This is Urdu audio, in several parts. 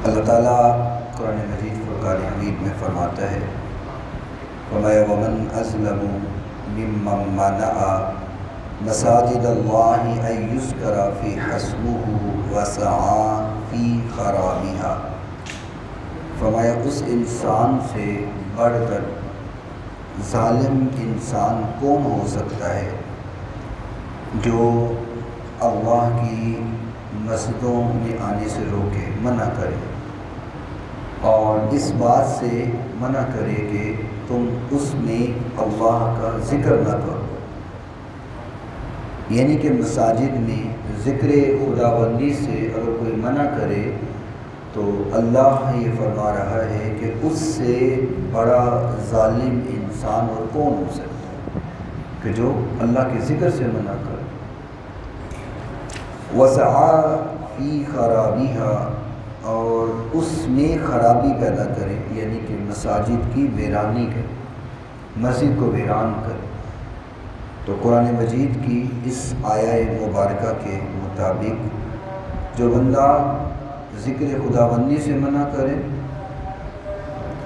اللہ تعالیٰ قرآن مجید فرقان حمید میں فرماتا ہے وَمَنْ أَظْلَمُ مِمَّنْ مَنَعَ مَسَاجِدَ اللَّهِ أَن يُذْكَرَ فِيهَا اسْمُهُ وَسَعَىٰ فِي خَرَابِهَا۔ فرمایا اس انسان سے بڑھ کر ظالم انسان کون ہو سکتا ہے جو اللہ کی مسجدوں میں آنے سے روکے، منع کرے اور اس بات سے منع کرے کہ تم اس میں اللہ کا ذکر نہ کرو، یعنی کہ مساجد میں ذکر خداوندی سے اگر کوئی منع کرے تو اللہ یہ فرما رہا ہے کہ اس سے بڑا ظالم انسان اور کون ہو سکتا ہے کہ جو اللہ کے ذکر سے منع کرے۔ وَسَعَىٰ فِي خَرَابِهَا، اور اس میں خرابی پیدا کرے، یعنی کہ مساجد کی ویرانی کرے، مسجد کو ویران کرے۔ تو قرآن مجید کی اس آیہ مبارکہ کے مطابق جو بندہ ذکر خداوندی سے منع کرے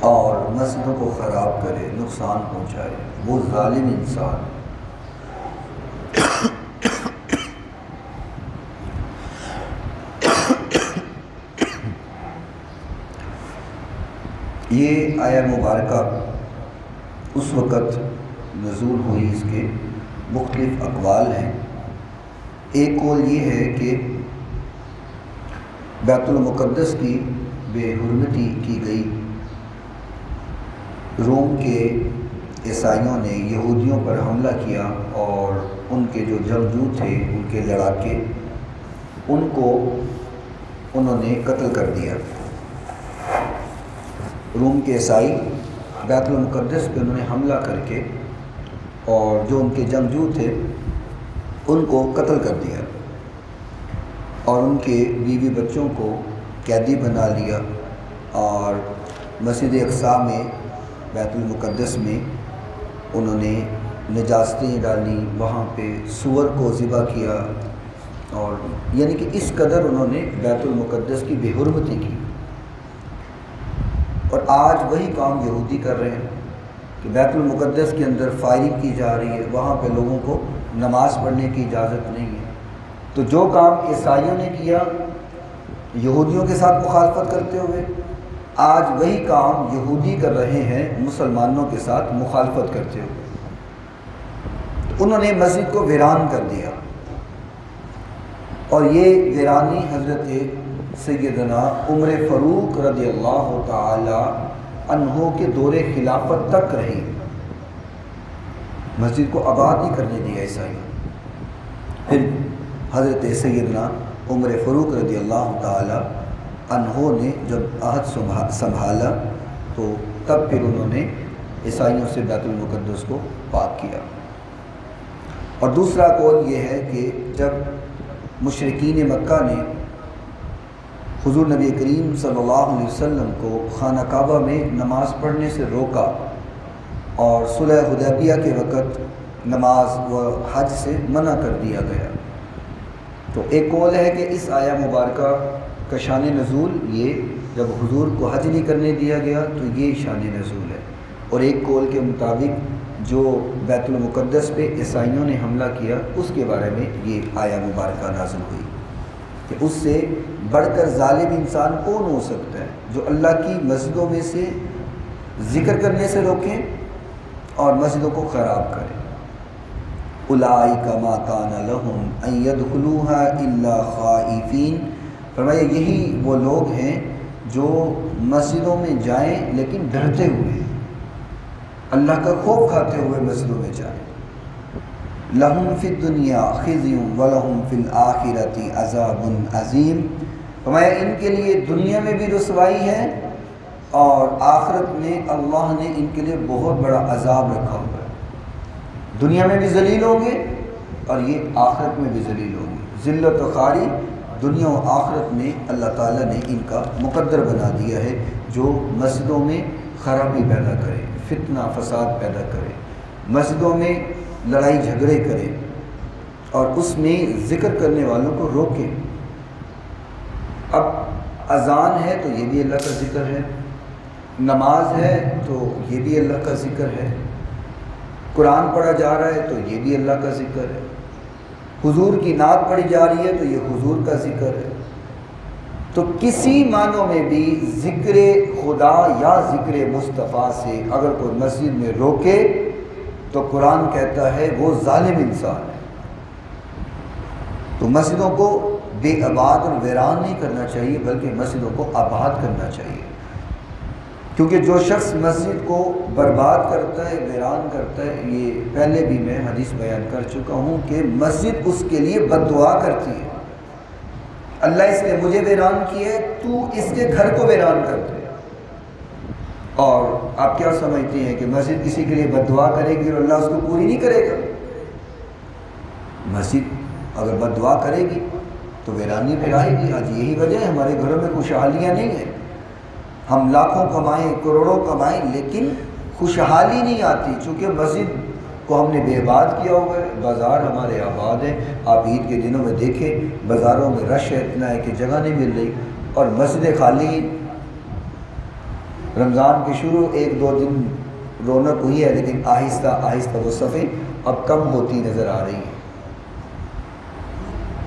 اور مسجدوں کو خراب کرے، نقصان پہنچائے، وہ ظالم انسان۔ یہ آیہ مبارکہ اس وقت نزول ہوئی، اس کے مختلف اقوال ہیں۔ ایک قول یہ ہے کہ بیت المقدس کی بے حرمتی کی گئی، روم کے عیسائیوں نے یہودیوں پر حملہ کیا اور ان کے جو جنگجو تھے، ان کے لڑاکے، ان کو انہوں نے قتل کر دیا۔ روم کے عیسائی بیت المقدس پہ انہوں نے حملہ کر کے اور جو ان کے جنگجو تھے ان کو قتل کر دیا اور ان کے بیوی بچوں کو قیدی بنا لیا، اور مسجد اقصیٰ میں بیت المقدس میں انہوں نے نجاستیں ڈالی، وہاں پہ سور کو ذبح کیا، اور یعنی کہ اس قدر انہوں نے بیت المقدس کی بے حرمتی کی۔ اور آج وہی کام یہودی کر رہے ہیں کہ بیت المقدس کے اندر فائرنگ کی جا رہی ہے، وہاں پہ لوگوں کو نماز پڑھنے کی اجازت نہیں ہے۔ تو جو کام عیسائیوں نے کیا یہودیوں کے ساتھ مخالفت کرتے ہوئے، آج وہی کام یہودی کر رہے ہیں مسلمانوں کے ساتھ مخالفت کرتے ہوئے۔ تو انہوں نے مسجد کو ویران کر دیا، اور یہ ویرانی حضرت سیدنا عمر فاروق رضی اللہ تعالی عنہ کے دور خلافت تک رہی۔ مسجد کو آباد نہیں کرنے دیا عیسائی۔ پھر حضرت سیدنا عمر فاروق رضی اللہ تعالی عنہ نے جب عہد سنبھالا تو تب پھر انہوں نے عیسائیوں سے بیت المقدس کو پاک کیا۔ اور دوسرا قول یہ ہے کہ جب مشرکین مکہ نے حضور نبی کریم صلی اللہ علیہ وسلم کو خانہ کعبہ میں نماز پڑھنے سے روکا اور صلح حدیبیہ کے وقت نماز و حج سے منع کر دیا گیا، تو ایک قول ہے کہ اس آیہ مبارکہ کا شان نزول یہ جب حضور کو حج نہیں کرنے دیا گیا تو یہ شان نزول ہے، اور ایک قول کے مطابق جو بیت المقدس پہ عیسائیوں نے حملہ کیا اس کے بارے میں یہ آیہ مبارکہ نازل ہوئی کہ اس سے بڑھ کر ظالم انسان کون ہو سکتا ہے جو اللہ کی مسجدوں میں سے ذکر کرنے سے روکیں اور مسجدوں کو خراب کریں۔ اولئک ما کان لہم ان یدخلوها الا خائفین، فرمایا یہی وہ لوگ ہیں جو مسجدوں میں جائیں لیکن ڈرتے ہوئے، اللہ کا خوف کھاتے ہوئے مسجدوں میں جائیں۔ لہم فی الدنیا خزی ولہم فی الآخرۃ عذاب عظیم، فرمایا ان کے لیے دنیا میں بھی رسوائی ہے اور آخرت میں اللہ نے ان کے لیے بہت بڑا عذاب رکھا ہوا ہے۔ دنیا میں بھی ذلیل ہوں گے اور یہ آخرت میں بھی ذلیل ہوں گے۔ ذلت و خواری دنیا و آخرت میں اللہ تعالیٰ نے ان کا مقدر بنا دیا ہے، جو مسجدوں میں خرابی پیدا کرے، فتنہ فساد پیدا کرے، مسجدوں میں لڑائی جھگڑے کرے اور اس میں ذکر کرنے والوں کو روکے۔ اب اذان ہے تو یہ بھی اللہ کا ذکر ہے، نماز ہے تو یہ بھی اللہ کا ذکر ہے، قرآن پڑھا جا رہا ہے تو یہ بھی اللہ کا ذکر ہے، حضور کی نعت پڑھی جا رہی ہے تو یہ حضور کا ذکر ہے۔ تو کسی معنوں میں بھی ذکر خدا یا ذکر مصطفیٰ سے اگر کوئی مسجد میں روکے تو قرآن کہتا ہے وہ ظالم انسان ہے۔ تو مسجدوں کو بے آباد اور ویران نہیں کرنا چاہیے، بلکہ مسجدوں کو آباد کرنا چاہیے، کیونکہ جو شخص مسجد کو برباد کرتا ہے، ویران کرتا ہے، یہ پہلے بھی میں حدیث بیان کر چکا ہوں کہ مسجد اس کے لیے بد دعا کرتی ہے، اللہ اس نے مجھے ویران کیا ہے، تو اس کے گھر کو ویران کر دے۔ اور آپ کیا سمجھتے ہیں کہ مسجد کسی کے لیے بد دعا کرے گی اور اللہ اس کو پوری نہیں کرے گا؟ مسجد اگر بد دعا کرے گی تو ویرانی پھیلائے گی۔ آج یہی وجہ ہے ہمارے گھروں میں خوشحالیاں نہیں ہیں، ہم لاکھوں کمائیں، کروڑوں کمائیں، لیکن خوشحالی نہیں آتی، چونکہ مسجد کو ہم نے بے آباد کیا ہوا ہے۔ بازار ہمارے آباد ہیں، آپ عید کے دنوں میں دیکھیں بازاروں میں رش اتنا ہے کہ جگہ نہیں مل رہی، اور مسجدیں خالی ہیں۔ رمضان کے شروع 1-2 دن رونق ہوئی ہے، لیکن آہستہ آہستہ وہ صفیں اب کم ہوتی نظر آ رہی ہیں۔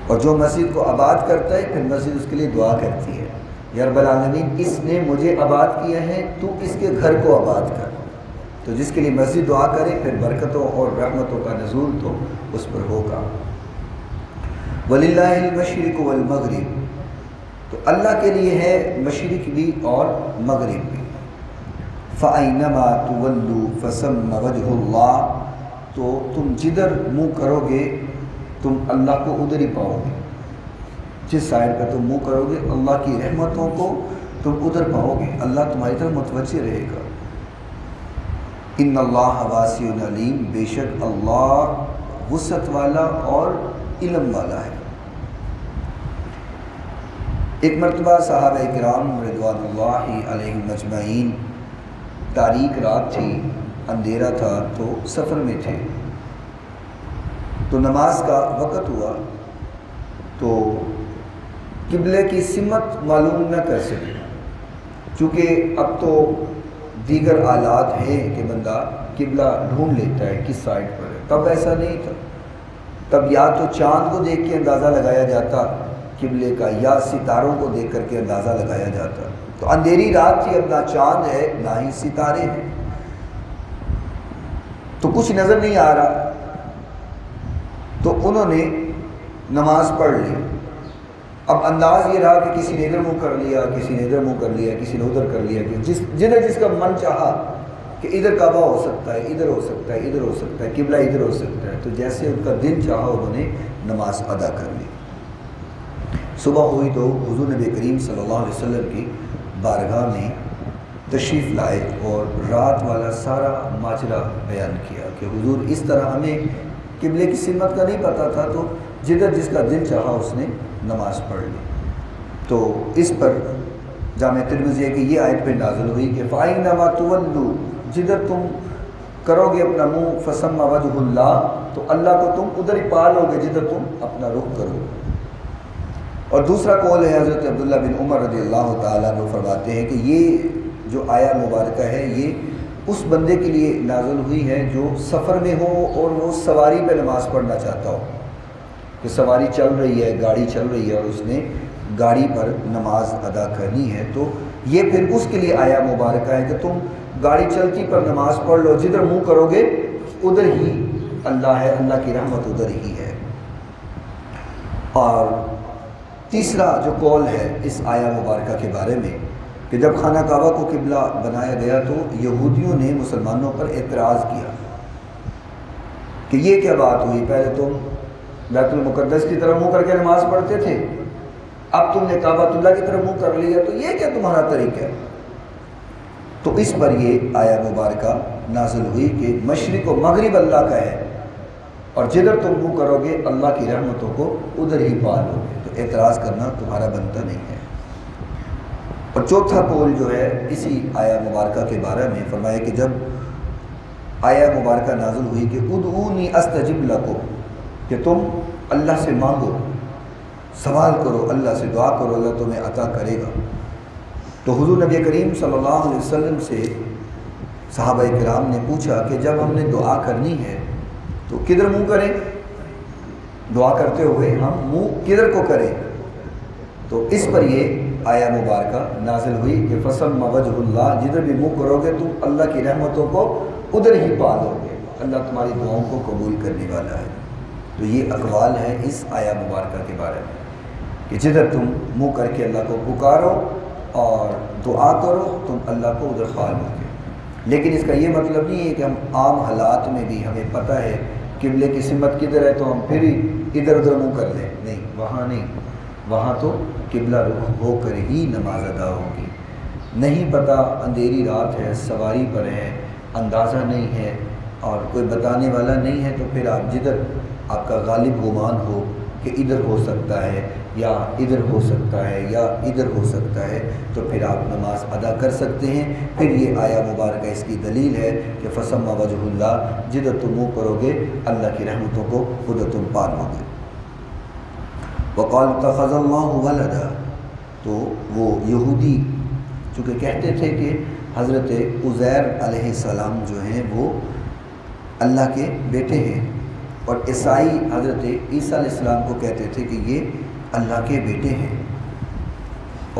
اور جو مسجد کو آباد کرتا ہے پھر مسجد اس کے لیے دعا کرتی ہے، یا رب العالمین اس نے مجھے آباد کیا ہے، تو اس کے گھر کو آباد کر۔ تو جس کے لیے مسجد دعا کرے پھر برکتوں اور رحمتوں کا نزول تو اس پر ہوگا۔ وَلِلَّهِ الْمَشْرِقُ وَالْمَغْرِبُ، تو اللہ کے لیے ہے مشرق بھی اور مغرب بھی۔ فَأَيْنَمَا تُوَلُّوا فَثَمَّ وَجْهُ اللَّهِ، تو تم جدھر منہ کرو گے تم اللہ کو ادھر ہی پاؤ گے، جس سائڈ پہ تم منہ کرو گے اللہ کی رحمتوں کو تم ادھر پاؤ گے، اللہ تمہاری طرف متوجہ رہے گا۔ ان اللہ واسع علیم، بے شک اللہ وسعت والا اور علم والا ہے۔ ایک مرتبہ صحابہ کرام رضوان اللہ علیہم اجمعین، تاریک رات تھی، اندھیرا تھا، تو سفر میں تھے، تو نماز کا وقت ہوا تو قبلے کی سمت معلوم نہ کر سکے، چونکہ اب تو دیگر آلات ہیں کہ بندہ قبلہ ڈھونڈ لیتا ہے کس سائڈ پر ہے، تب ایسا نہیں تھا۔ تب یا تو چاند کو دیکھ کے اندازہ لگایا جاتا قبلے کا، یا ستاروں کو دیکھ کر کے اندازہ لگایا جاتا۔ تو اندھیری رات تھی، اب نہ چاند ہے نہ ہی ستارے ہیں، تو کچھ نظر نہیں آ رہا، تو انہوں نے نماز پڑھ لی۔ اب انداز یہ رہا کہ کسی نے ادھر منہ کر لیا، کسی نے ادھر منہ کر لیا، کسی نے ادھر کر لیا، کہ جدھر جس کا من چاہا کہ ادھر کعبہ ہو سکتا ہے، ادھر ہو سکتا ہے، ادھر ہو سکتا ہے، قبلہ ادھر ہو سکتا ہے، تو جیسے ان کا دل چاہا انہوں نے نماز ادا کر لی۔ صبح ہوئی تو حضور نبی کریم صلی اللہ علیہ وسلم کی بارگاہ میں تشریف لائے اور رات والا سارا ماجرا بیان کیا کہ حضور اس طرح ہمیں قبلے کی سمت کا نہیں پتہ تھا، تو جدھر جس کا دل چاہا اس نے نماز پڑھ لی۔ تو اس پر جامع ترمذی کی یہ آیت پہ نازل ہوئی کہ فَأَيْنَمَا تُوَلُّوا، جدھر تم کرو گے اپنا منہ فَثَمَّ وَجْهُ اللَّهِ، تو اللہ کو تم ادھر ہی پا لو گے جدھر تم اپنا رخ کرو۔ اور دوسرا قول ہے حضرت عبداللہ بن عمر رضی اللہ تعالیٰ عنہ فرماتے ہیں کہ یہ جو آیہ مبارکہ ہے یہ اس بندے کے لیے نازل ہوئی ہے جو سفر میں ہو اور وہ سواری پہ نماز پڑھنا چاہتا ہو، کہ سواری چل رہی ہے، گاڑی چل رہی ہے اور اس نے گاڑی پر نماز ادا کرنی ہے، تو یہ پھر اس کے لیے آیہ مبارکہ ہے کہ تم گاڑی چلتی پر نماز پڑھ لو، جدھر منہ کرو گے ادھر ہی اللہ ہے، اللہ کی رحمت ادھر ہی ہے۔ اور تیسرا جو قول ہے اس آیہ مبارکہ کے بارے میں کہ جب خانہ کعبہ کو قبلہ بنایا گیا تو یہودیوں نے مسلمانوں پر اعتراض کیا کہ یہ کیا بات ہوئی، پہلے تم بیت المقدس کی طرف منہ کر کے نماز پڑھتے تھے، اب تم نے کعبۃ اللہ کی طرف منہ کر لیا، تو یہ کیا تمہارا طریقہ ہے؟ تو اس پر یہ آیہ مبارکہ نازل ہوئی کہ مشرق و مغرب اللہ کا ہے، اور جدھر تم منہ کرو گے اللہ کی رحمتوں کو ادھر ہی پا لو گے، تو اعتراض کرنا تمہارا بنتا نہیں ہے۔ اور چوتھا قول جو ہے اسی آیہ مبارکہ کے بارے میں فرمایا کہ جب آیہ مبارکہ نازل ہوئی کہ ادعونی استجب لکم، کہ تم اللہ سے مانگو سوال کرو اللہ سے، دعا کرو، اللہ تمہیں عطا کرے گا۔ تو حضور نبی کریم صلی اللہ علیہ وسلم سے صحابہ کرام نے پوچھا کہ جب ہم نے دعا کرنی ہے تو کدھر منہ کریں؟ دعا کرتے ہوئے ہم منہ کدھر کو کریں؟ تو اس پر یہ آیہ مبارکہ نازل ہوئی کہ فَسَمَّ وَجْهُ اللَّهِ، جدھر بھی منہ کرو گے تم اللہ کی رحمتوں کو ادھر ہی پالو گے، اللہ تمہاری دعاؤں کو قبول کرنے والا ہے۔ تو یہ اقوال ہے اس آیہ مبارکہ کے بارے میں کہ جدھر تم منہ کر کے اللہ کو پکارو اور دعا کرو تم اللہ کو ادھر پالو گے۔ لیکن اس کا یہ مطلب نہیں ہے کہ ہم عام حالات میں بھی ہمیں پتہ ہے قبلے کی سمت کدھر ہے تو ہم پھر ادھر ادھر منہ کر لیں، نہیں، وہاں نہیں، وہاں تو قبلہ رخ ہو کر ہی نماز ادا ہوگی۔ نہیں پتہ، اندھیری رات ہے، سواری پر ہے، اندازہ نہیں ہے اور کوئی بتانے والا نہیں ہے، تو پھر آپ جدھر آپ کا غالب گمان ہو کہ ادھر ہو سکتا ہے یا ادھر ہو سکتا ہے یا ادھر ہو سکتا ہے، تو پھر آپ نماز ادا کر سکتے ہیں۔ پھر یہ آیہ مبارکہ اس کی دلیل ہے کہ فَسَمَّ وَجْهُ اللَّهِ، جدھر تم منہ کرو گے اللہ کی رحمتوں کو ادھر تم پالو گے۔ وَقَالُوا اتَّخَذَ اللَّهُ وَلَدًا، تو وہ یہودی چونکہ کہتے تھے کہ حضرت عزیر علیہ السلام جو ہیں وہ اللہ کے بیٹے ہیں، اور عیسائی حضرت عیسیٰ علیہ السلام کو کہتے تھے کہ یہ اللہ کے بیٹے ہیں۔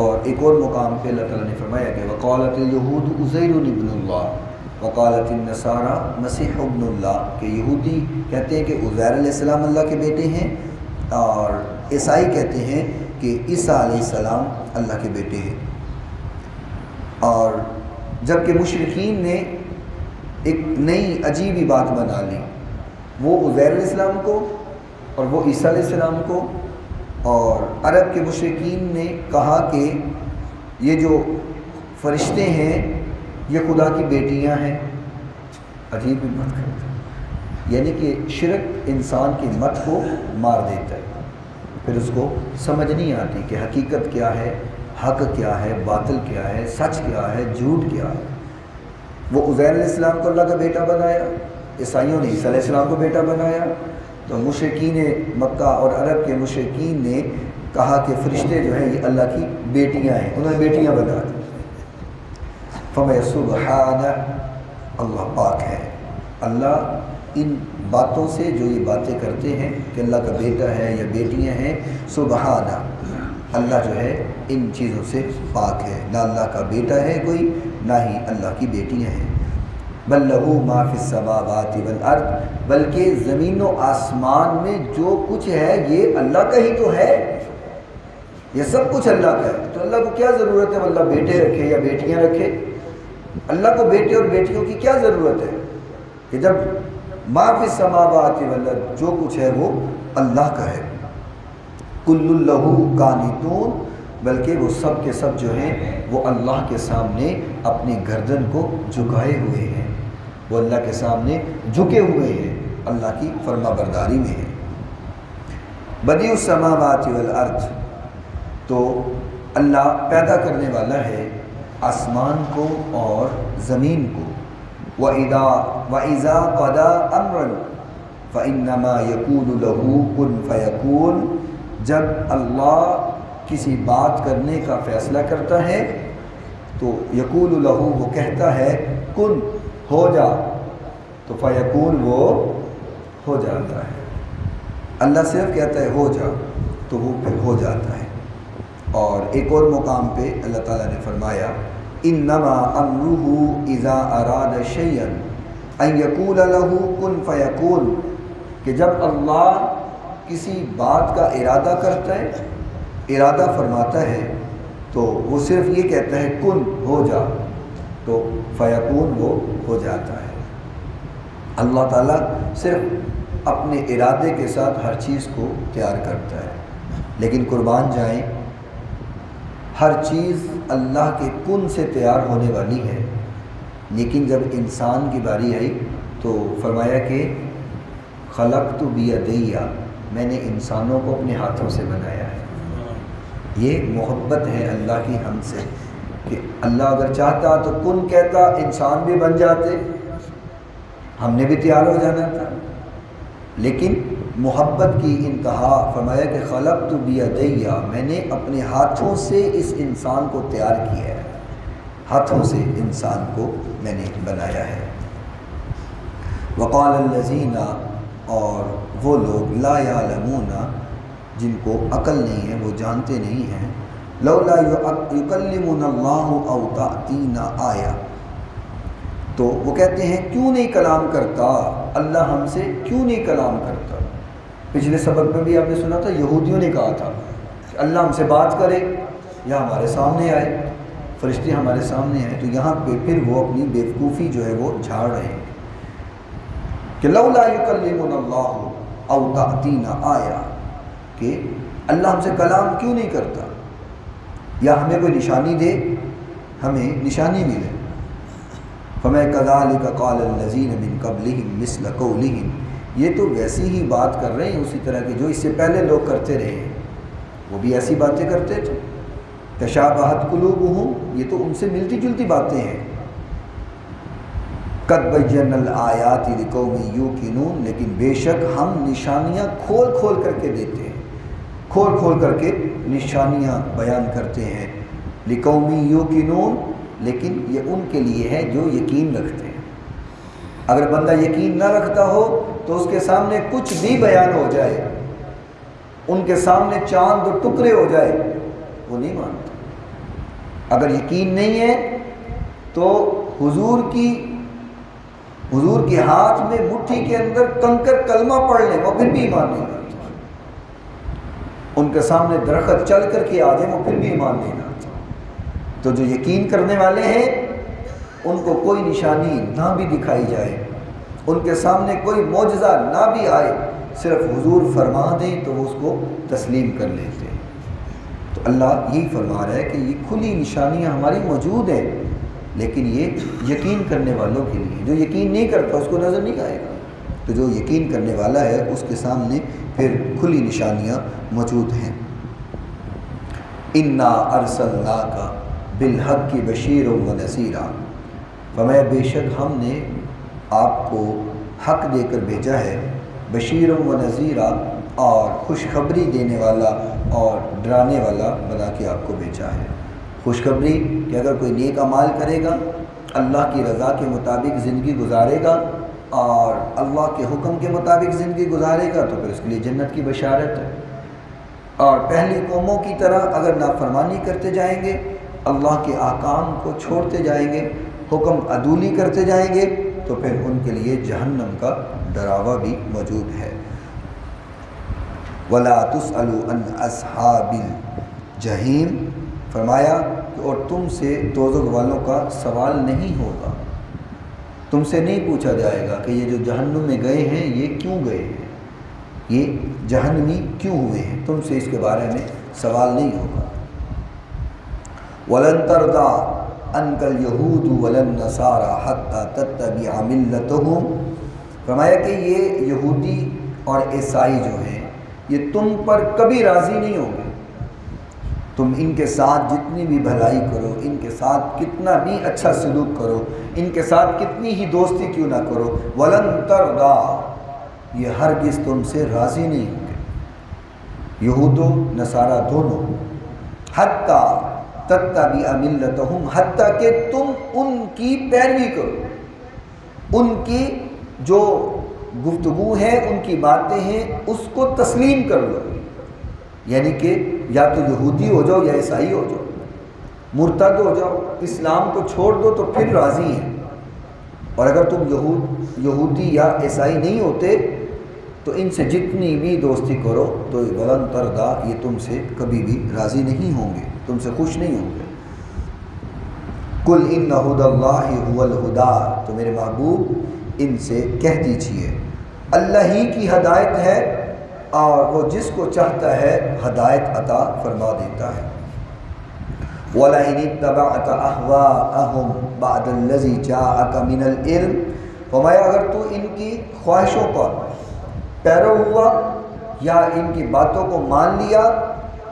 اور ایک اور مقام پہ اللہ تعالیٰ نے فرمایا کہ وَقَالَتِ الْيَهُودُ عُزَيْرٌ ابْنُ اللَّهِ وَقَالَتِ النَّصَارَى مَسِيحُ ابْنُ اللَّهِ، کہ یہودی کہتے ہیں کہ عزیر علیہ السلام اللہ کے بیٹے ہیں، اور عیسائی کہتے ہیں کہ عیسیٰ علیہ السلام اللہ کے بیٹے ہیں۔ اور جب کہ مشرکین نے ایک نئی عجیب ہی بات بنا لی، وہ عزیر علیہ السلام کو اور وہ عیسیٰ علیہ السلام کو، اور عرب کے مشرکین نے کہا کہ یہ جو فرشتے ہیں یہ خدا کی بیٹیاں ہیں۔ عجیب مت کرتے، یعنی کہ شرک انسان کی مت کو مار دیتا ہے، پھر اس کو سمجھ نہیں آتی کہ حقیقت کیا ہے، حق کیا ہے، باطل کیا ہے، سچ کیا ہے، جھوٹ کیا ہے۔ وہ عزیر علیہ السلام کو اللہ کا بیٹا بنایا، عیسائیوں نے عیسیٰ علیہ السلام کو بیٹا بنایا، تو مشرکین مکہ اور عرب کے مشرکین نے کہا کہ فرشتے جو ہیں یہ اللہ کی بیٹیاں ہیں، انہوں نے بیٹیاں بنا دی۔ فَمَا سُبْحَانَ، اللہ پاک ہے، اللہ ان باتوں سے جو یہ باتیں کرتے ہیں کہ اللہ کا بیٹا ہے یا بیٹیاں ہیں، سبحانہ، اللہ جو ہے ان چیزوں سے پاک ہے، نہ اللہ کا بیٹا ہے کوئی، نہ ہی اللہ کی بیٹیاں ہیں۔ بل لہو ما فی السماوات والارض، بلکہ زمین و آسمان میں جو کچھ ہے یہ اللہ کا ہی تو ہے، یہ سب کچھ اللہ کا ہے، تو اللہ کو کیا ضرورت ہے اللہ بیٹے رکھے یا بیٹیاں رکھے؟ اللہ کو بیٹے اور بیٹیوں کی کیا ضرورت ہے کہ جب ما فی السماوات والارض جو کچھ ہے وہ اللہ کا ہے۔ کل لہو قانتون، بلکہ وہ سب کے سب جو ہیں وہ اللہ کے سامنے اپنی گردن کو جھکائے ہوئے ہیں، وہ اللہ کے سامنے جھکے ہوئے ہیں، اللہ کی فرما برداری میں ہیں۔ بدیع السماوات والارض، تو اللہ پیدا کرنے والا ہے آسمان کو اور زمین کو۔ وَإِذَا قَضَى أَمْرًا فَإِنَّمَا يَقُولُ لَهُ كُن فَيَكُونُ، جب اللہ کسی بات کرنے کا فیصلہ کرتا ہے تو یقول لہو، وہ کہتا ہے کن، ہو جا، تو فیکون، وہ ہو جاتا ہے۔ اللہ صرف کہتا ہے ہو جا تو وہ پھر ہو جاتا ہے۔ اور ایک اور مقام پہ اللہ تعالیٰ نے فرمایا انما امرہ اذا اراد شیئا ان یقول لہ کن فیکون، کہ جب اللہ کسی بات کا ارادہ کرتا ہے، ارادہ فرماتا ہے، تو وہ صرف یہ کہتا ہے کن، ہو جا، تو فیکون، وہ ہو جاتا ہے۔ اللہ تعالیٰ صرف اپنے ارادے کے ساتھ ہر چیز کو تیار کرتا ہے، لیکن قربان جائیں ہر چیز اللہ کے کن سے تیار ہونے والی ہے، لیکن جب انسان کی باری آئی تو فرمایا کہ خلقت بیدی، میں نے انسانوں کو اپنے ہاتھوں سے بنایا ہے۔ یہ محبت ہے اللہ کی ہم سے کہ اللہ اگر چاہتا تو کن کہتا، انسان بھی بن جاتے، ہم نے بھی تیار ہو جانا تھا، لیکن محبت کی انتہا فرمایا کہ خلقت بیدیہ، میں نے اپنے ہاتھوں سے اس انسان کو تیار کیا ہے، ہاتھوں سے انسان کو میں نے بنایا ہے۔ وقال الذین، اور وہ لوگ لا یعلمون جن کو عقل نہیں ہے، وہ جانتے نہیں ہیں، لولا یکلمنا اللہ او تأتینا آیہ، تو وہ کہتے ہیں کیوں نہیں کلام کرتا اللہ، ہم سے کیوں نہیں کلام کرتا۔ پچھلے سبق میں بھی آپ نے سنا تھا، یہودیوں نے کہا تھا کہ اللہ ہم سے بات کرے یا ہمارے سامنے آئے، فرشتے ہمارے سامنے آئے، تو یہاں پہ پھر وہ اپنی بیوقوفی جو ہے وہ جھاڑ رہے ہیں کہ لولا یکلمنا اللہ او تأتینا آیہ، کہ اللہ ہم سے کلام کیوں نہیں کرتا، یا ہمیں کوئی نشانی دے، ہمیں نشانی ملے۔ فَمَا كَذَلِكَ قَالَ الَّذِينَ مِن قَبْلِهِمْ مِثْلَ قَوْلِهِمْ، یہ تو ویسی ہی بات کر رہے ہیں اسی طرح کی جو اس سے پہلے لوگ کرتے رہے ہیں، وہ بھی ایسی باتیں کرتے تھے۔ تشابہت قلوبہم، یہ تو ان سے ملتی جلتی باتیں ہیں۔ قد بینا الآیات لقوم یوقنون، لیکن بے شک ہم نشانیاں کھول کھول کر کے دیتے ہیں، کھول کھول کر کے نشانیاں بیان کرتے ہیں۔ لقوم یوقنون، لیکن یہ ان کے لیے ہے جو یقین رکھتے ہیں۔ اگر بندہ یقین نہ رکھتا ہو تو اس کے سامنے کچھ بھی بیان ہو جائے، ان کے سامنے چاند دو ٹکڑے ہو جائے، وہ نہیں مانتا۔ اگر یقین نہیں ہے تو حضور کے ہاتھ میں مٹھی کے اندر کنکر کلمہ پڑھ لیں، وہ پھر بھی ایمان نہیں لاتا۔ ان کے سامنے درخت چل کر کے آ جائیں، وہ پھر بھی ایمان نہیں لاتا۔ تو جو یقین کرنے والے ہیں ان کو کوئی نشانی نہ بھی دکھائی جائے، ان کے سامنے کوئی معجزہ نہ بھی آئے، صرف حضور فرما دیں تو وہ اس کو تسلیم کر لیتے ہیں۔ تو اللہ یہی فرما رہا ہے کہ یہ کھلی نشانیاں ہماری موجود ہیں، لیکن یہ یقین کرنے والوں کے لیے، جو یقین نہیں کرتا اس کو نظر نہیں آئے گا۔ تو جو یقین کرنے والا ہے اس کے سامنے پھر کھلی نشانیاں موجود ہیں۔ انا ارسلناک بالحق بشیر و نذیرا، فرمایا بے شک ہم نے آپ کو حق دے کر بھیجا ہے، بشیر و نذیرا، اور خوشخبری دینے والا اور ڈرانے والا بنا کے آپ کو بھیجا ہے۔ خوشخبری کہ اگر کوئی نیک اعمال کرے گا، اللہ کی رضا کے مطابق زندگی گزارے گا اور اللہ کے حکم کے مطابق زندگی گزارے گا تو پھر اس کے لیے جنت کی بشارت ہے۔ اور پہلی قوموں کی طرح اگر نافرمانی کرتے جائیں گے، اللہ کے احکام کو چھوڑتے جائیں گے، حکم عدولی کرتے جائیں گے، تو پھر ان کے لیے جہنم کا ڈراوا بھی موجود ہے۔ وَلَا تُسْأَلُوا عَنْ أَصْحَابِ الْجَحِيمِ، فرمایا کہ اور تم سے دوزخ والوں کا سوال نہیں ہوگا، تم سے نہیں پوچھا جائے گا کہ یہ جو جہنم میں گئے ہیں یہ کیوں گئے ہیں، یہ جہنمی کیوں ہوئے ہیں، تم سے اس کے بارے میں سوال نہیں ہوگا۔ وَلَن تَرْضَىٰ عَنْكَ الْيَهُودُ وَلَا النَّصَارَىٰ حَتَّىٰ تَتَّبِعَ مِلَّتَهُمْ، فرمایا کہ یہ یہودی اور عیسائی جو ہیں یہ تم پر کبھی راضی نہیں ہوں گے، تم ان کے ساتھ جتنی بھی بھلائی کرو، ان کے ساتھ کتنا بھی اچھا سلوک کرو، ان کے ساتھ کتنی ہی دوستی کیوں نہ کرو، وَلَن تَرْضَىٰ، یہ ہرگز تم سے راضی نہیں ہوں گے، یہود و نصارہ دونوں، حتیٰ تتبع ملتہم، حتیٰ کہ تم ان کی پیروی کرو، ان کی جو گفتگو ہے، ان کی باتیں ہیں، اس کو تسلیم کر لو، یعنی کہ یا تو یہودی ہو جاؤ یا عیسائی ہو جاؤ، مرتد ہو جاؤ، اسلام کو چھوڑ دو تو پھر راضی ہیں۔ اور اگر تم یہودی یا عیسائی نہیں ہوتے تو ان سے جتنی بھی دوستی کرو تو وَلَن تَرْضَىٰ، یہ تم سے کبھی بھی راضی نہیں ہوں گے، تم سے خوش نہیں ہوں گے۔ قُلْ إِنَّ هُدَى اللَّهِ هُوَ الْهُدَىٰ، تو میرے محبوب ان سے کہہ دیجئے اللہ ہی کی ہدایت ہے اور وہ جس کو چاہتا ہے ہدایت عطا فرما دیتا ہے۔ وَلَئِنِ اتَّبَعْتَ أَهْوَاءَهُمْ بَعْدَ الَّذِي جَاءَكَ مِنَ الْعِلْمِ، فرمایا اگر تو ان کی خواہشوں پر پیرو ہوا یا ان کی باتوں کو مان لیا،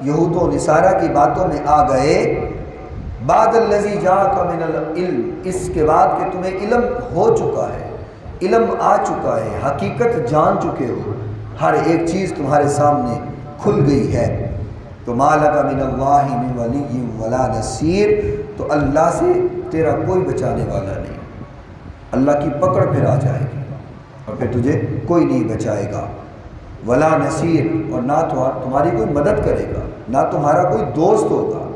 یہود و نصارہ کی باتوں میں آ گئے، بعد الذی جاءک من العلم، اس کے بعد کہ تمہیں علم ہو چکا ہے، علم آ چکا ہے، حقیقت جان چکے ہو، ہر ایک چیز تمہارے سامنے کھل گئی ہے۔ تو ما لک من اللہ من ولی ولا نصیر، تو اللہ سے تیرا کوئی بچانے والا نہیں، اللہ کی پکڑ پھر آ جائے گی اور پھر تجھے کوئی نہیں بچائے گا۔ ولا نصیر، اور نہ تمہاری کوئی مدد کرے گا، نہ تمہارا کوئی دوست ہوگا۔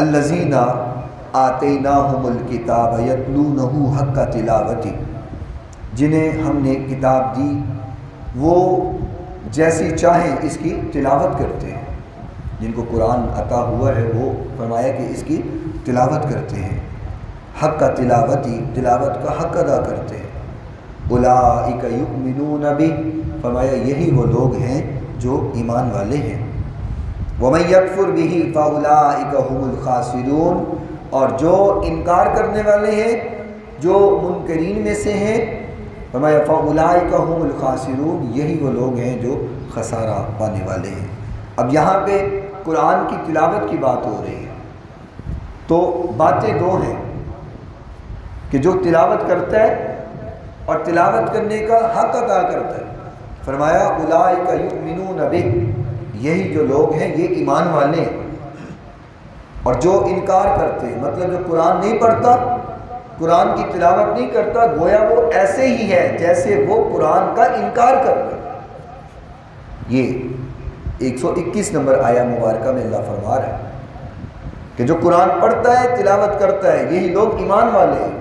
الذین آتیناہم الکتاب یتلونہ حق تلاوتہ، جنہیں ہم نے کتاب دی وہ جیسی چاہیں اس کی تلاوت کرتے ہیں۔ جن کو قرآن عطا ہوا ہے وہ فرمایا کہ اس کی تلاوت کرتے ہیں، حق کا تلاوتی، تلاوت کا حق ادا کرتے ہیں۔ اولئک یؤمنون بہ، فرمایا یہی وہ لوگ ہیں جو ایمان والے ہیں۔ ومن یکفر بہ فاولئک هم الخاسرون، اور جو انکار کرنے والے ہیں، جو منکرین میں سے ہیں، فرمایا فاولئک هم الخاسرون، یہی وہ لوگ ہیں جو خسارہ پانے والے ہیں۔ اب یہاں پہ قرآن کی تلاوت کی بات ہو رہی ہے، تو باتیں دو ہیں کہ جو تلاوت کرتا ہے اور تلاوت کرنے کا حق ادا کرتا ہے۔ فرمایا اولئک یؤمنون بہ، یہی جو لوگ ہیں یہ ایمان والے ہیں۔ اور جو انکار کرتے ہیں، مطلب جو قرآن نہیں پڑھتا، قرآن کی تلاوت نہیں کرتا، گویا وہ ایسے ہی ہے جیسے وہ قرآن کا انکار کرتا ہے۔ یہ 121 نمبر آیہ مبارکہ میں اللہ فرما رہا ہے کہ جو قرآن پڑھتا ہے، تلاوت کرتا ہے، یہی لوگ ایمان والے ہیں۔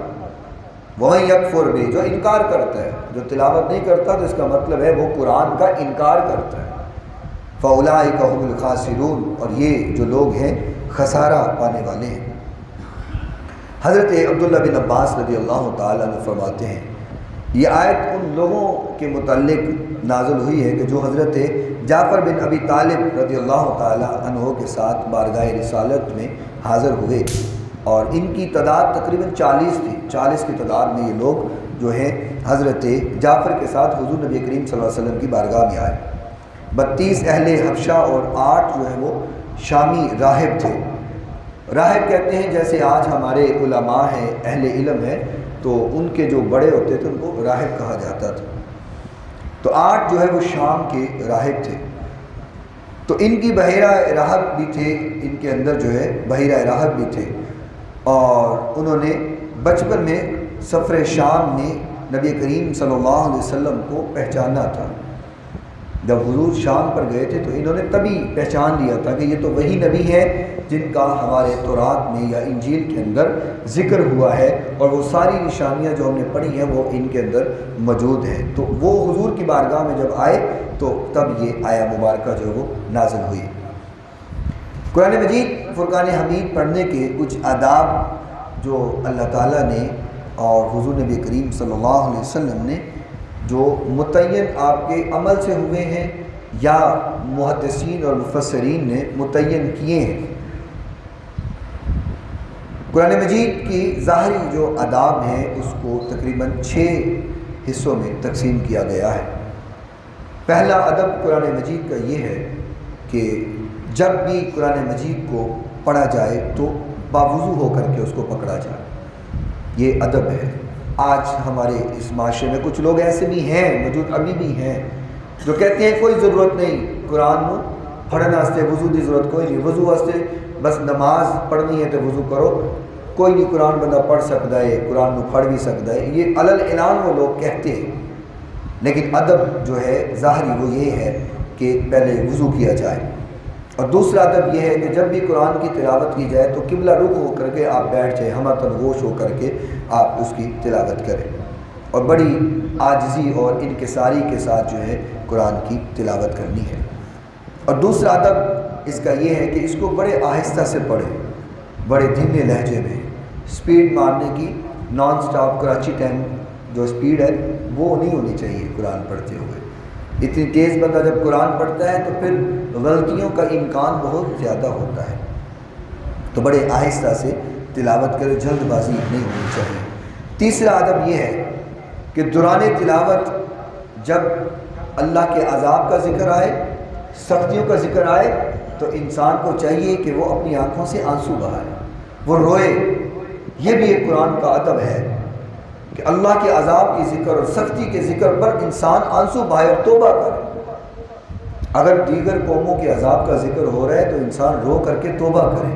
وَمَن یکفر بہ، جو انکار کرتا ہے، جو تلاوت نہیں کرتا، تو اس کا مطلب ہے وہ قرآن کا انکار کرتا ہے۔ فَأُولَئِكَ هُمُ الْخَاسِرُونَ، اور یہ جو لوگ ہیں خسارہ پانے والے ہیں۔ حضرت عبداللہ بن عباس رضی اللہ تعالیٰ عنہ فرماتے ہیں، یہ آیت ان لوگوں کے متعلق نازل ہوئی ہے کہ جو حضرت جعفر بن ابی طالب رضی اللہ تعالیٰ عنہ کے ساتھ بارگاہ رسالت میں حاضر ہوئے، اور ان کی تعداد تقریباً 40 تھی۔ 40 کی تعداد میں یہ لوگ جو ہیں حضرت جعفر کے ساتھ حضور نبی کریم صلی اللہ علیہ وسلم کی بارگاہ میں آئے۔ 32 اہل حبشہ اور 8 جو ہیں وہ شامی راہب تھے۔ راہب کہتے ہیں جیسے آج ہمارے علماء ہیں، اہل علم ہیں، تو ان کے جو بڑے ہوتے تھے ان کو راہب کہا جاتا تھا۔ تو 8 جو ہے وہ شام کے راہب تھے۔ تو ان کی بحیرہ راہب بھی تھے، ان کے اندر جو ہے بحیرہ راہب بھی تھے، اور انہوں نے بچپن میں سفر شام میں نبی کریم صلی اللہ علیہ وسلم کو پہچانا تھا۔ جب حضور شام پر گئے تھے تو انہوں نے تبھی پہچان لیا تھا کہ یہ تو وہی نبی ہے جن کا ہمارے تورات میں یا انجیل کے اندر ذکر ہوا ہے، اور وہ ساری نشانیاں جو ہم نے پڑھی ہیں وہ ان کے اندر موجود ہیں۔ تو وہ حضور کی بارگاہ میں جب آئے تو تب یہ آیہ مبارکہ جو ہے وہ نازل ہوئی۔ قرآن مجید فرقان حمید پڑھنے کے کچھ آداب جو اللہ تعالیٰ نے اور حضور نبی کریم صلی اللہ علیہ وسلم نے جو متعین آپ کے عمل سے ہوئے ہیں یا محدثین اور مفسرین نے متعین کیے ہیں۔ قرآن مجید کی ظاہری جو آداب ہیں اس کو تقریباً 6 حصوں میں تقسیم کیا گیا ہے۔ پہلا ادب قرآن مجید کا یہ ہے کہ جب بھی قرآن مجید کو پڑھا جائے تو باوضو ہو کر کے اس کو پکڑا جائے، یہ ادب ہے۔ آج ہمارے اس معاشرے میں کچھ لوگ ایسے بھی ہیں، موجود ابھی بھی ہیں، جو کہتے ہیں کوئی ضرورت نہیں قرآن نو پڑھنے واسطے، وضو کی ضرورت کوئی نہیں، وضو واسطے بس نماز پڑھنی ہے تو وضو کرو، کوئی نہیں قرآن بندہ پڑھ سکتا ہے، قرآن نو پڑھ بھی سکتا ہے، یہ علل اعلان وہ لوگ کہتے ہیں۔ لیکن ادب جو ہے ظاہری وہ یہ ہے کہ پہلے وضو کیا جائے، اور دوسرا ادب یہ ہے کہ جب بھی قرآن کی تلاوت کی جائے تو قبلہ رخ ہو کر کے آپ بیٹھ جائیں، ہمتن گوش ہو کر کے آپ اس کی تلاوت کریں، اور بڑی عاجزی اور انکساری کے ساتھ جو ہے قرآن کی تلاوت کرنی ہے۔ اور دوسرا ادب اس کا یہ ہے کہ اس کو بڑے آہستہ سے پڑھیں، بڑے دھیمے لہجے میں، سپیڈ مارنے کی نان سٹاپ کراچی ٹائم جو سپیڈ ہے وہ نہیں ہونی چاہیے قرآن پڑھتے ہوئے۔ اتنی تیز بندہ جب قرآن پڑھتا ہے تو پھر غلطیوں کا امکان بہت زیادہ ہوتا ہے، تو بڑے آہستہ سے تلاوت کرے، جلد بازی نہیں ہونی چاہیے۔ تیسرا ادب یہ ہے کہ دوران تلاوت جب اللہ کے عذاب کا ذکر آئے، سختیوں کا ذکر آئے، تو انسان کو چاہیے کہ وہ اپنی آنکھوں سے آنسو بہائے، وہ روئے۔ یہ بھی ایک قرآن کا ادب ہے کہ کہ اللہ کے عذاب کی ذکر اور سختی کے ذکر پر انسان آنسو بہائے اور توبہ کرے۔ اگر دیگر قوموں کے عذاب کا ذکر ہو رہا ہے تو انسان رو کر کے توبہ کرے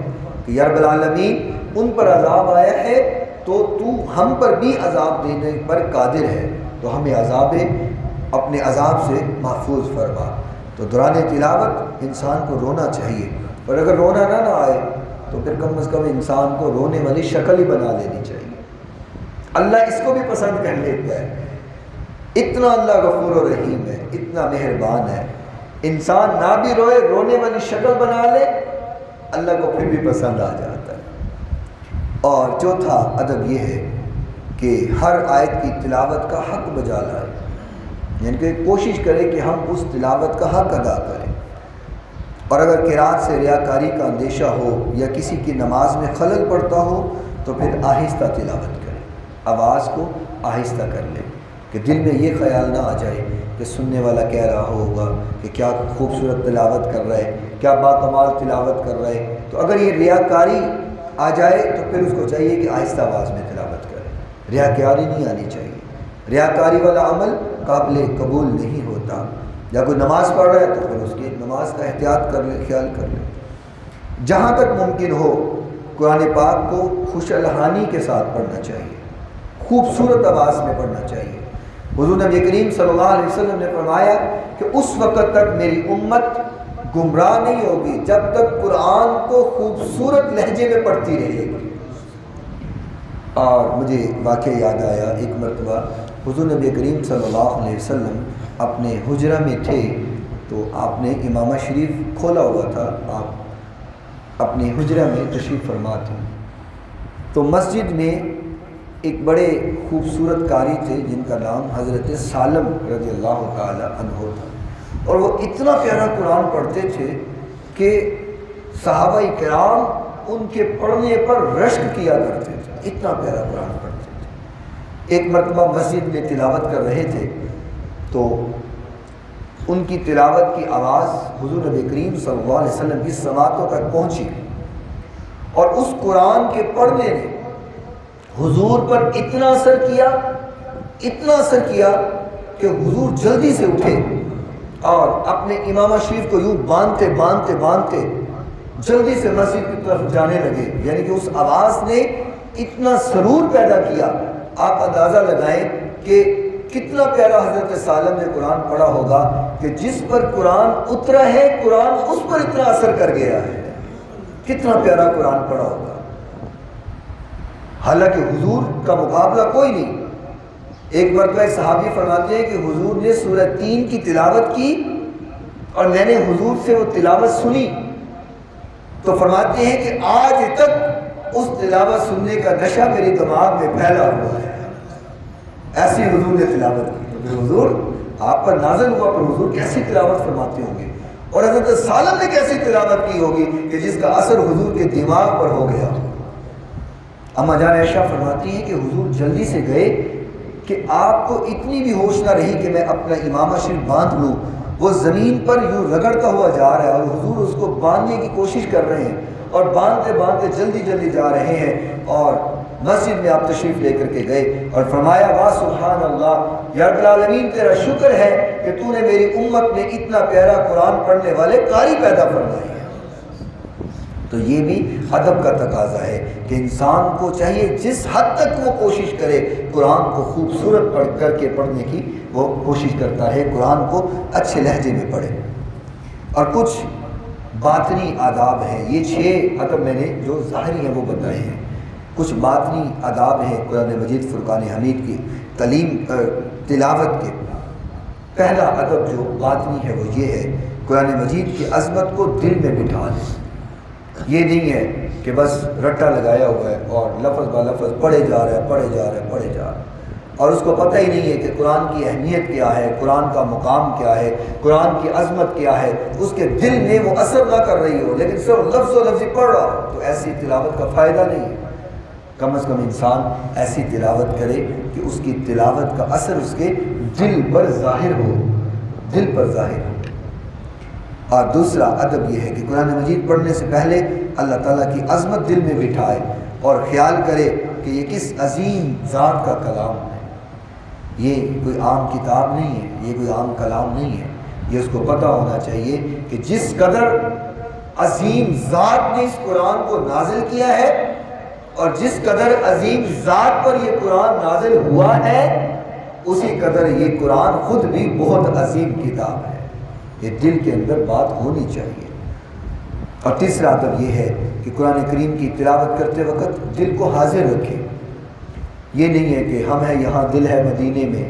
کہ یا رب العالمین ان پر عذاب آیا ہے تو تو ہم پر بھی عذاب دینے پر قادر ہے، تو ہمیں اپنے عذاب سے محفوظ فرما۔ تو دوران تلاوت انسان کو رونا چاہیے، اور اگر رونا نہ آئے تو پھر کم از کم انسان کو رونے والی شکل ہی بنا لینی چاہیے۔ اللہ اس کو بھی پسند کر لیتا ہے، اتنا اللہ غفور و رحیم ہے، اتنا مہربان ہے۔ انسان نہ بھی روئے، رونے والی شکل بنا لے، اللہ کو پھر بھی پسند آ جاتا ہے۔ اور چوتھا ادب یہ ہے کہ ہر آیت کی تلاوت کا حق بجا لائے، یعنی کہ کوشش کرے کہ ہم اس تلاوت کا حق ادا کریں۔ اور اگر قرات سے ریاکاری کا اندیشہ ہو یا کسی کی نماز میں خلل پڑتا ہو تو پھر آہستہ تلاوت کرے، آواز کو آہستہ کر لے کہ دل میں یہ خیال نہ آ جائے کہ سننے والا کہہ رہا ہوگا کہ کیا خوبصورت تلاوت کر رہا ہے، کیا باکمال تلاوت کر رہا ہے۔ تو اگر یہ ریاکاری آ جائے تو پھر اس کو چاہیے کہ آہستہ آواز میں تلاوت کرے، ریاکاری نہیں آنی چاہیے۔ ریاکاری والا عمل قابل قبول نہیں ہوتا۔ یا کوئی نماز پڑھ رہا ہے تو پھر اس کی نماز کا احتیاط کر لے، خیال کر لے۔ جہاں تک ممکن ہو قرآن پاک کو خوش الحانی کے ساتھ پڑھنا چاہیے، خوبصورت آواز میں پڑھنا چاہیے۔ حضور نبی کریم صلی اللہ علیہ وسلم نے فرمایا کہ اس وقت تک میری امت گمراہ نہیں ہوگی جب تک قرآن کو خوبصورت لہجے میں پڑھتی رہے گی۔ اور مجھے واقعہ یاد آیا، ایک مرتبہ حضور نبی کریم صلی اللہ علیہ وسلم اپنے حجرہ میں تھے تو آپ نے امامہ شریف کھولا ہوا تھا، آپ اپنے حجرہ میں تشریف فرما تھے۔ تو مسجد میں ایک بڑے خوبصورت قاری تھے جن کا نام حضرت سالم رضی اللہ تعالی عنہ تھا، اور وہ اتنا پیارا قرآن پڑھتے تھے کہ صحابہ کرام ان کے پڑھنے پر رشک کیا کرتے تھے، اتنا پیارا قرآن پڑھتے تھے۔ ایک مرتبہ مسجد میں تلاوت کر رہے تھے تو ان کی تلاوت کی آواز حضور نبی کریم صلی اللہ علیہ وسلم کی سماعتوں تک پہنچی، اور اس قرآن کے پڑھنے نے حضور پر اتنا اثر کیا کہ حضور جلدی سے اٹھے اور اپنے امامہ شریف کو یوں باندھتے جلدی سے مسجد کی طرف جانے لگے، یعنی کہ اس آواز نے اتنا سرور پیدا کیا۔ آپ اندازہ لگائیں کہ کتنا پیارا حضرت سالم نے قرآن پڑھا ہوگا کہ جس پر قرآن اترا ہے قرآن اس پر اتنا اثر کر گیا ہے، کتنا پیارا قرآن پڑھا ہوگا۔ حالانکہ حضور کا مقابلہ کوئی نہیں۔ ایک مرتبہ ایک صحابی فرماتے ہیں کہ حضور نے سورہ 3 کی تلاوت کی اور میں نے حضور سے وہ تلاوت سنی، تو فرماتے ہیں کہ آج تک اس تلاوت سننے کا نشہ میرے دماغ میں پھیلا ہوا ہے، ایسی حضور نے تلاوت کی۔ تو پھر حضور آپ پر نازل ہوا، پر حضور کیسی تلاوت فرماتے ہوں گے، اور حضرت سالم نے کیسی تلاوت کی ہوگی کہ جس کا اثر حضور کے دماغ پر ہو گیا۔ اما جان عائشہ فرماتی ہیں کہ حضور جلدی سے گئے کہ آپ کو اتنی بھی ہوش نہ رہی کہ میں اپنا امامہ شریف باندھ لوں، وہ زمین پر یوں رگڑتا ہوا جا رہا ہے اور حضور اس کو باندھنے کی کوشش کر رہے ہیں، اور باندھتے جلدی جا رہے ہیں، اور مسجد میں آپ تشریف لے کر کے گئے اور فرمایا واہ سبحان اللہ، یا رب العالمین تیرا شکر ہے کہ تو نے میری امت میں اتنا پیارا قرآن پڑھنے والے قاری پیدا فرمائے ہیں۔ تو یہ بھی ادب کا تقاضا ہے کہ انسان کو چاہیے جس حد تک وہ کوشش کرے قرآن کو خوبصورت پڑھ کر کے پڑھنے کی وہ کوشش کرتا ہے، قرآن کو اچھے لہجے میں پڑھے۔ اور کچھ باطنی آداب ہیں، یہ 6 ادب میں نے جو ظاہری ہیں وہ بتائے ہیں، کچھ باطنی آداب ہیں قرآن مجید فرقان حمید کی تلاوت کے۔ پہلا ادب جو باطنی ہے وہ یہ ہے قرآن مجید کی عظمت کو دل میں بٹھا لیں۔ یہ نہیں ہے کہ بس رٹا لگایا ہوا ہے اور لفظ با لفظ پڑھے جا رہا ہے اور اس کو پتہ ہی نہیں ہے کہ قرآن کی اہمیت کیا ہے، قرآن کا مقام کیا ہے، قرآن کی عظمت کیا ہے، اس کے دل میں وہ اثر نہ کر رہی ہو، لیکن صرف لفظ و لفظی پڑھ رہا ہو، تو ایسی تلاوت کا فائدہ نہیں ہے۔ کم از کم انسان ایسی تلاوت کرے کہ اس کی تلاوت کا اثر اس کے دل پر ظاہر ہو۔ اور دوسرا ادب یہ ہے کہ قرآن مجید پڑھنے سے پہلے اللہ تعالیٰ کی عظمت دل میں بٹھائے اور خیال کرے کہ یہ کس عظیم ذات کا کلام ہے، یہ کوئی عام کتاب نہیں ہے، یہ کوئی عام کلام نہیں ہے، یہ اس کو پتہ ہونا چاہیے کہ جس قدر عظیم ذات نے اس قرآن کو نازل کیا ہے اور جس قدر عظیم ذات پر یہ قرآن نازل ہوا ہے، اسی قدر یہ قرآن خود بھی بہت عظیم کتاب ہے۔ یہ دل کے اندر بات ہونی چاہیے۔ اور تیسرا ادب یہ ہے کہ قرآن کریم کی تلاوت کرتے وقت دل کو حاضر رکھے۔ یہ نہیں ہے کہ ہم ہیں یہاں، دل ہے مدینے میں،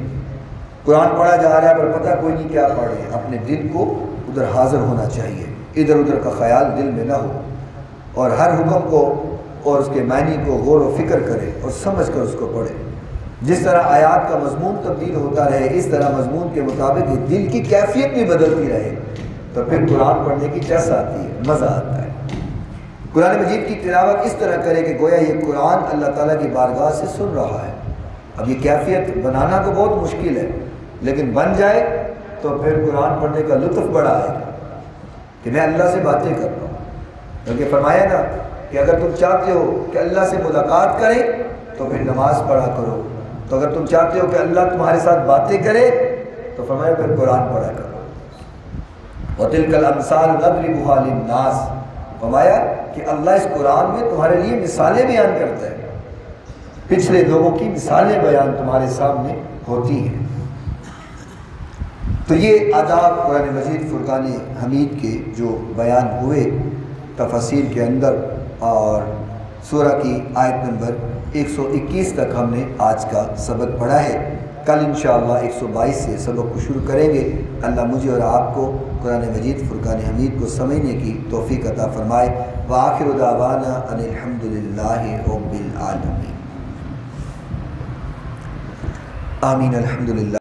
قرآن پڑھا جا رہا ہے پر پتہ کوئی نہیں کیا پڑھ رہے ہیں۔ اپنے دل کو ادھر حاضر ہونا چاہیے، ادھر ادھر کا خیال دل میں نہ ہو، اور ہر حکم کو اور اس کے معنی کو غور و فکر کرے اور سمجھ کر اس کو پڑھے۔ جس طرح آیات کا مضمون تبدیل ہوتا رہے، اس طرح مضمون کے مطابق دل کی کیفیت بھی بدلتی رہے، تو پھر قرآن پڑھنے کی چس آتی ہے، مزہ آتا ہے۔ قرآن مجید کی تلاوت اس طرح کرے کہ گویا یہ قرآن اللہ تعالیٰ کی بارگاہ سے سن رہا ہے۔ اب یہ کیفیت بنانا تو بہت مشکل ہے، لیکن بن جائے تو پھر قرآن پڑھنے کا لطف بڑا آئے گا کہ میں اللہ سے باتیں کر رہا ہوں۔ کیونکہ فرمایا نا کہ اگر تم چاہتے ہو کہ اللہ سے ملاقات کرے تو پھر نماز پڑھا کرو، تو اگر تم چاہتے ہو کہ اللہ تمہارے ساتھ باتیں کرے تو فرمایا پھر قرآن پڑھا کرو۔ وَتِلْكَ الْأَمْثَالُ نَضْرِبُهَا لِلنَّاسِ، فرمایا کہ اللہ اس قرآن میں تمہارے لیے مثالیں بیان کرتا ہے، پچھلے لوگوں کی مثالیں بیان تمہارے سامنے ہوتی ہیں۔ تو یہ آداب قرآن مجید فرقان حمید کے جو بیان ہوئے تفسیر کے اندر، اور سورہ کی آیت نمبر 121 تک ہم نے آج کا سبق پڑھا ہے۔ کل انشاءاللہ 122 سے سبق کو شروع کریں گے۔ اللہ مجھے اور آپ کو قرآن مجید فرقان حمید کو سمجھنے کی توفیق عطا فرمائے۔ وآخر دعوانا ان الحمدللہ رب العالمین۔ آمین۔ الحمدللہ۔